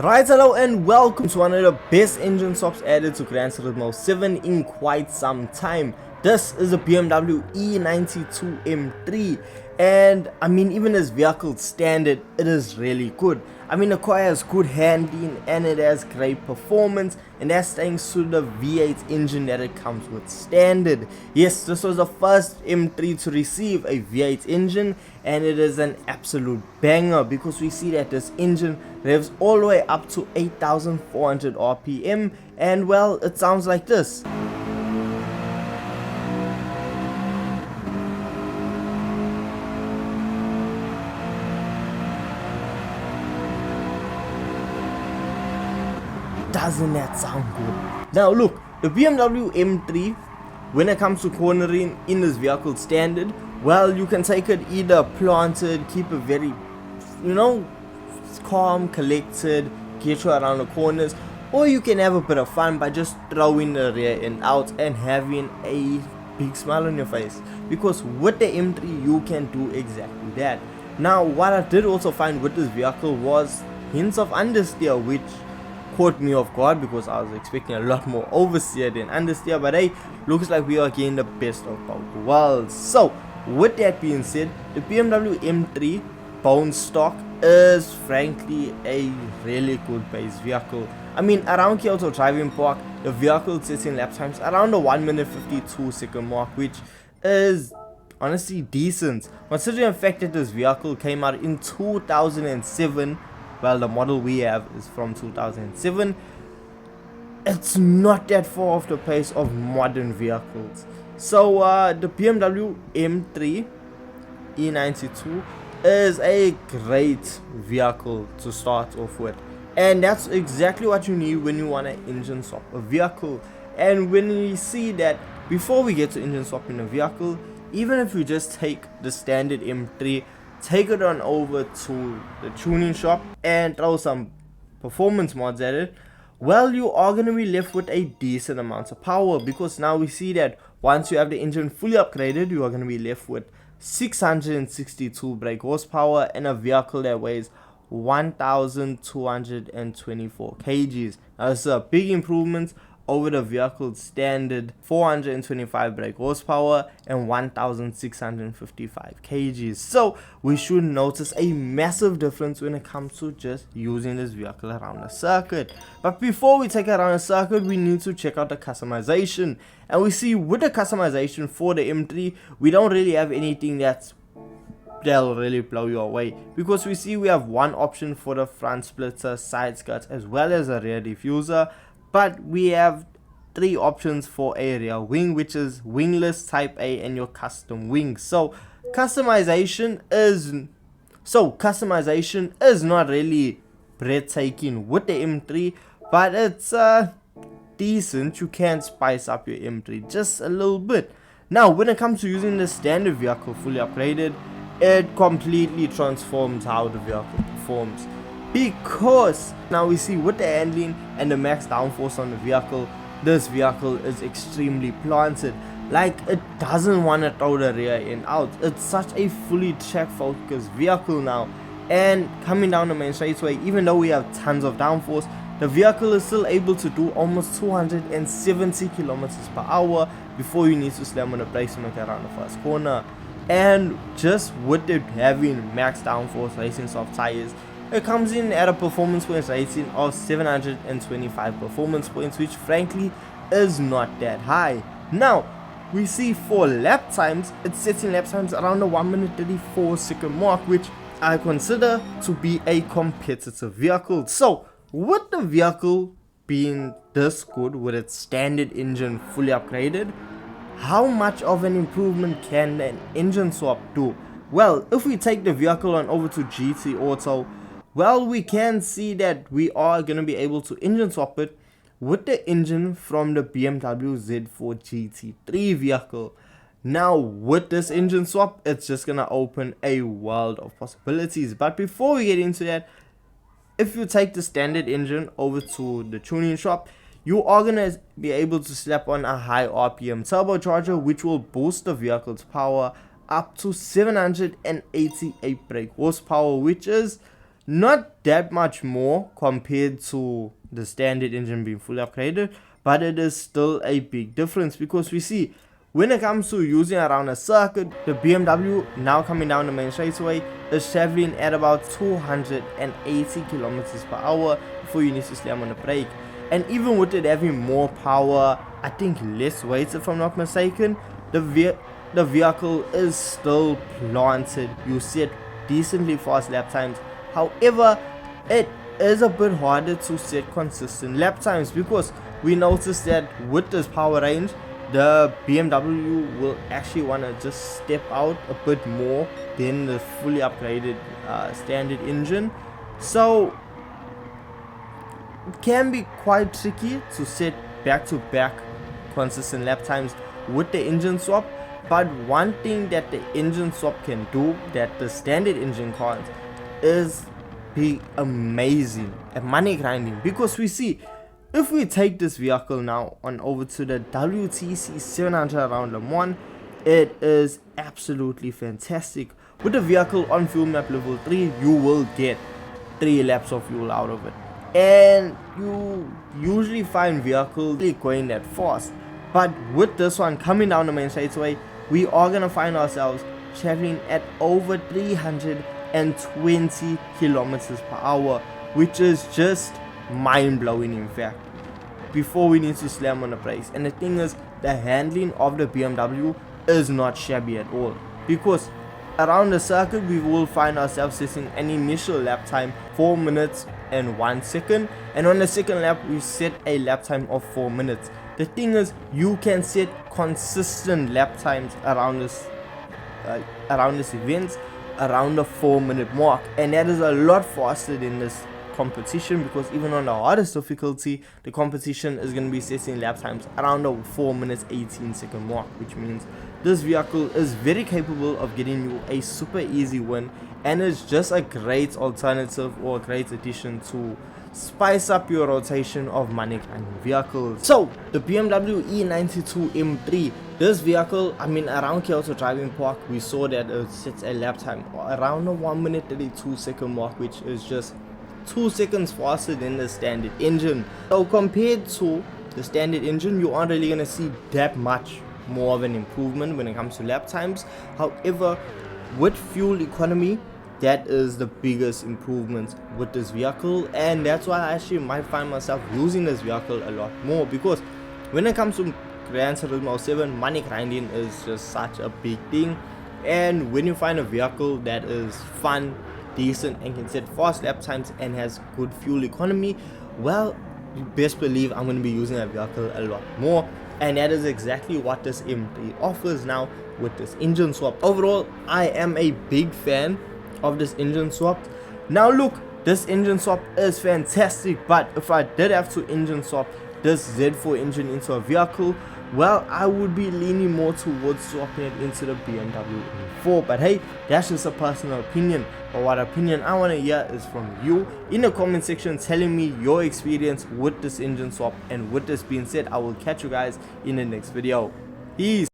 Right, hello and welcome to one of the best engine swaps added to Gran Turismo 7 in quite some time. This is a BMW E92 M3, and I mean, even as vehicle standard, it is really good. I mean, the car has good handling and it has great performance, and that's thanks to the V8 engine that it comes with standard. Yes, this was the first M3 to receive a V8 engine, and it is an absolute banger because we see that this engine revs all the way up to 8,400 RPM, and well, it sounds like this. Doesn't that sound good? Now look, the BMW M3, when it comes to cornering in this vehicle standard, well, you can take it either planted, keep it very, calm, collected, get you around the corners, or you can have a bit of fun by just throwing the rear end out and having a big smile on your face, because with the M3 you can do exactly that. Now what I did also find with this vehicle was hints of understeer, which caught me off guard because I was expecting a lot more oversteer than understeer, but hey, looks like we are getting the best of both worlds. So with that being said, the BMW M3 bone stock is frankly a really good base vehicle. I mean, around Kyoto Driving Park, the vehicle sits in lap times around the 1 minute 52 second mark, which is honestly decent considering the fact that this vehicle came out in 2007. Well, the model we have is from 2007. It's not that far off the pace of modern vehicles. So the BMW M3 E92 is a great vehicle to start off with, and that's exactly what you need when you want to engine swap a vehicle. And when we see that, before we get to engine swapping a vehicle, even if you just take the standard M3, take it on over to the tuning shop and throw some performance mods at it, well, you are going to be left with a decent amount of power, because now we see that once you have the engine fully upgraded, you are going to be left with 662 brake horsepower and a vehicle that weighs 1,224 kgs. Now this is a big improvement over the vehicle's standard 425 brake horsepower and 1,655 kgs. So we should notice a massive difference when it comes to just using this vehicle around the circuit. But before we take it around the circuit, we need to check out the customization. And we see with the customization for the M3, we don't really have anything that'll really blow you away, because we see we have one option for the front splitter, side skirts, as well as a rear diffuser. But we have three options for a rear wing, which is wingless, type A, and your custom wings. So customization is not really breathtaking with the M3, but it's decent. You can spice up your M3 just a little bit. Now when it comes to using the standard vehicle fully upgraded, it completely transforms how the vehicle performs, because now we see with the handling and the max downforce on the vehicle, this vehicle is extremely planted. Like, it doesn't want to throw the rear end out. It's such a fully track focused vehicle now, and coming down the main straightaway, even though we have tons of downforce, the vehicle is still able to do almost 270 kilometers per hour before you need to slam on the brakes to make it around the first corner. And just with it having max downforce, racing soft tires, it comes in at a performance points rating of 725 performance points, which frankly is not that high. Now we see for lap times, it sets in lap times around the 1 minute 34 second mark, which I consider to be a competitive vehicle. So with the vehicle being this good with its standard engine fully upgraded, how much of an improvement can an engine swap do? Well, if we take the vehicle on over to GT Auto, well, we can see that we are going to be able to engine swap it with the engine from the BMW Z4 GT3 vehicle. Now with this engine swap, it's just going to open a world of possibilities. But before we get into that, if you take the standard engine over to the tuning shop, you are going to be able to slap on a high RPM turbocharger, which will boost the vehicle's power up to 788 brake horsepower, which is not that much more compared to the standard engine being fully upgraded, but it is still a big difference, because we see when it comes to using around a circuit, the BMW now coming down the main straightaway is traveling at about 280 kilometers per hour before you need to slam on the brake. And even with it having more power, I think less weight if I'm not mistaken, the vehicle is still planted. You set decently fast lap times. However, it is a bit harder to set consistent lap times, because we noticed that with this power range, the BMW will actually want to just step out a bit more than the fully upgraded standard engine. So it can be quite tricky to set back-to-back consistent lap times with the engine swap. But one thing that the engine swap can do that the standard engine can't is be amazing at money grinding, because we see if we take this vehicle now on over to the WTC 700 around Le Mans, it is absolutely fantastic. With the vehicle on fuel map level 3, you will get 3 laps of fuel out of it, and you usually find vehicles going that fast. But with this one coming down the main straightaway, we are gonna find ourselves traveling at over 320 kilometers per hour, which is just mind-blowing in fact, before we need to slam on the brakes. And the thing is, the handling of the BMW is not shabby at all, because around the circuit we will find ourselves setting an initial lap time 4 minutes and 1 second, and on the second lap we set a lap time of 4 minutes. The thing is, you can set consistent lap times around this event around the 4-minute mark, and that is a lot faster than this competition, because even on the hardest difficulty, the competition is going to be setting lap times around the 4 minutes 18 second mark, which means this vehicle is very capable of getting you a super easy win, and it's just a great alternative or a great addition to spice up your rotation of money grinding vehicles. So the BMW E92 M3, this vehicle, I mean, around Kyoto Driving Park, we saw that it sets a lap time around the 1 minute 32 second mark, which is just 2 seconds faster than the standard engine. So compared to the standard engine, you aren't really going to see that much more of an improvement when it comes to lap times. However, with fuel economy, that is the biggest improvement with this vehicle, and that's why I actually might find myself using this vehicle a lot more, because when it comes to Gran Turismo 7, money grinding is just such a big thing. And when you find a vehicle that is fun, decent, and can set fast lap times and has good fuel economy, well, you best believe I'm going to be using that vehicle a lot more. And that is exactly what this M3 offers now with this engine swap. Overall, I am a big fan of this engine swap. Now look, this engine swap is fantastic, but if I did have to engine swap this Z4 engine into a vehicle, well, I would be leaning more towards swapping it into the BMW M4. But hey, that's just a personal opinion. But what opinion I want to hear is from you in the comment section, telling me your experience with this engine swap. And with this being said, I will catch you guys in the next video. Peace.